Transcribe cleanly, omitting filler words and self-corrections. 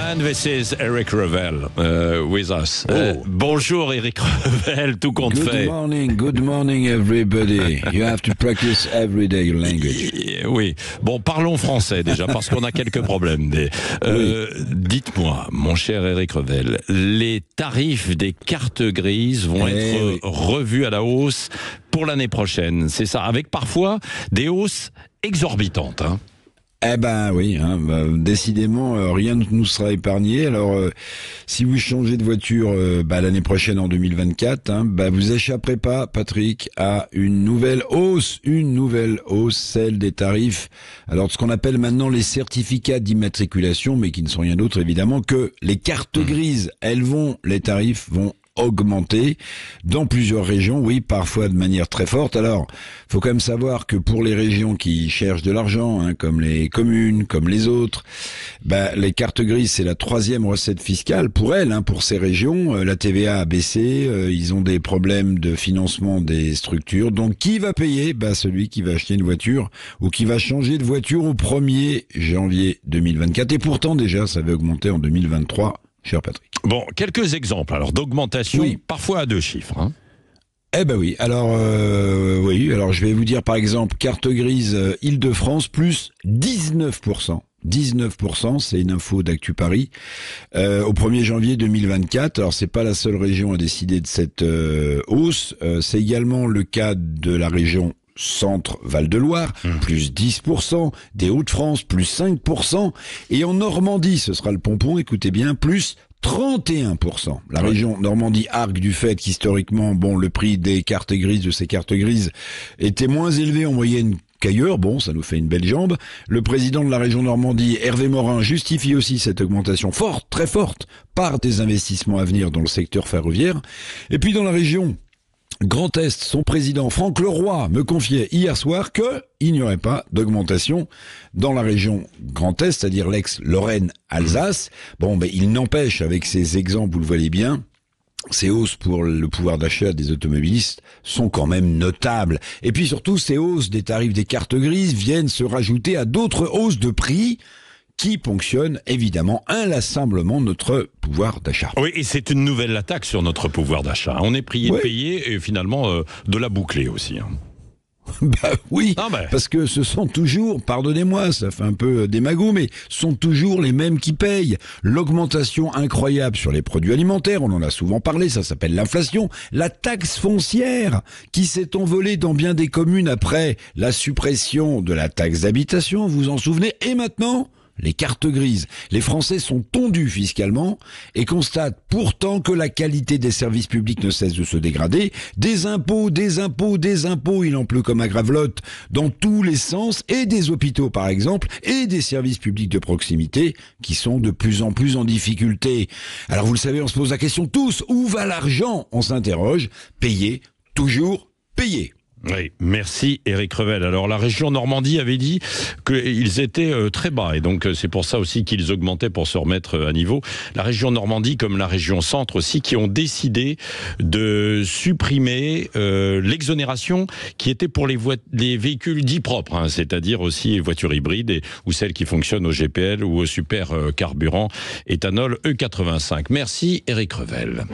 And this is Eric Revel with us. Bonjour Eric Revel, tout compte fait. Good morning everybody. You have to practice every day your language. Oui, bon, parlons français déjà, parce qu'on a quelques problèmes. Dites-moi, mon cher Eric Revel, les tarifs des cartes grises vont être revus à la hausse pour l'année prochaine, c'est ça, avec parfois des hausses exorbitantes, hein. Eh ben oui, décidément, rien ne nous sera épargné. Alors, si vous changez de voiture l'année prochaine en 2024, vous échapperez pas, Patrick, à une nouvelle hausse, celle des tarifs. Alors, ce qu'on appelle maintenant les certificats d'immatriculation, mais qui ne sont rien d'autre évidemment que les cartes grises. Les tarifs vont augmenter dans plusieurs régions, oui, parfois de manière très forte. Alors, faut quand même savoir que pour les régions qui cherchent de l'argent, comme les communes, comme les autres, les cartes grises, c'est la 3e recette fiscale pour elles, pour ces régions. La TVA a baissé, ils ont des problèmes de financement des structures. Donc, qui va payer? Celui qui va acheter une voiture ou qui va changer de voiture au 1er janvier 2024. Et pourtant, déjà, ça va augmenter en 2023. Cher Patrick. Bon, quelques exemples alors d'augmentation, parfois à 2 chiffres. Oui. Alors je vais vous dire par exemple carte grise Île-de-France plus 19%. 19%, c'est une info d'Actu Paris. Au 1er janvier 2024, alors c'est pas la seule région à décider de cette hausse, c'est également le cas de la région Centre Val-de-Loire, plus 10%, des Hauts-de-France, plus 5%, et en Normandie, ce sera le pompon, écoutez bien, plus 31%. La région Normandie argue du fait qu'historiquement, le prix des cartes grises, de ces cartes grises, était moins élevé en moyenne qu'ailleurs. Bon, ça nous fait une belle jambe. Le président de la région Normandie, Hervé Morin, justifie aussi cette augmentation forte, très forte, par des investissements à venir dans le secteur ferroviaire. Et puis dans la région Grand Est, son président Franck Leroy me confiait hier soir qu'il n'y aurait pas d'augmentation dans la région Grand Est, c'est-à-dire l'ex-Lorraine-Alsace. Il n'empêche, avec ces exemples, vous le voyez bien, ces hausses pour le pouvoir d'achat des automobilistes sont quand même notables. Et puis surtout, ces hausses des tarifs des cartes grises viennent se rajouter à d'autres hausses de prix qui ponctionnent évidemment inlassablement notre pouvoir d'achat. Oui, et c'est une nouvelle attaque sur notre pouvoir d'achat. On est prié de payer et finalement de la boucler aussi. Parce que ce sont toujours, pardonnez-moi, ça fait un peu démago, mais sont toujours les mêmes qui payent. L'augmentation incroyable sur les produits alimentaires, on en a souvent parlé, ça s'appelle l'inflation. La taxe foncière qui s'est envolée dans bien des communes après la suppression de la taxe d'habitation, vous en souvenez, et maintenant les cartes grises. Les Français sont tondus fiscalement et constatent pourtant que la qualité des services publics ne cesse de se dégrader. Des impôts, il en pleut comme à Gravelotte dans tous les sens, et des hôpitaux par exemple, et des services publics de proximité qui sont de plus en plus en difficulté. Alors vous le savez, on se pose la question tous, où va l'argent? On s'interroge, payer, toujours payer. Oui, merci Eric Revel. Alors la région Normandie avait dit qu'ils étaient très bas et donc c'est pour ça aussi qu'ils augmentaient pour se remettre à niveau. La région Normandie comme la région Centre aussi qui ont décidé de supprimer l'exonération qui était pour les véhicules dits propres, c'est-à-dire aussi les voitures hybrides ou celles qui fonctionnent au GPL ou au super carburant éthanol E85. Merci Eric Revel.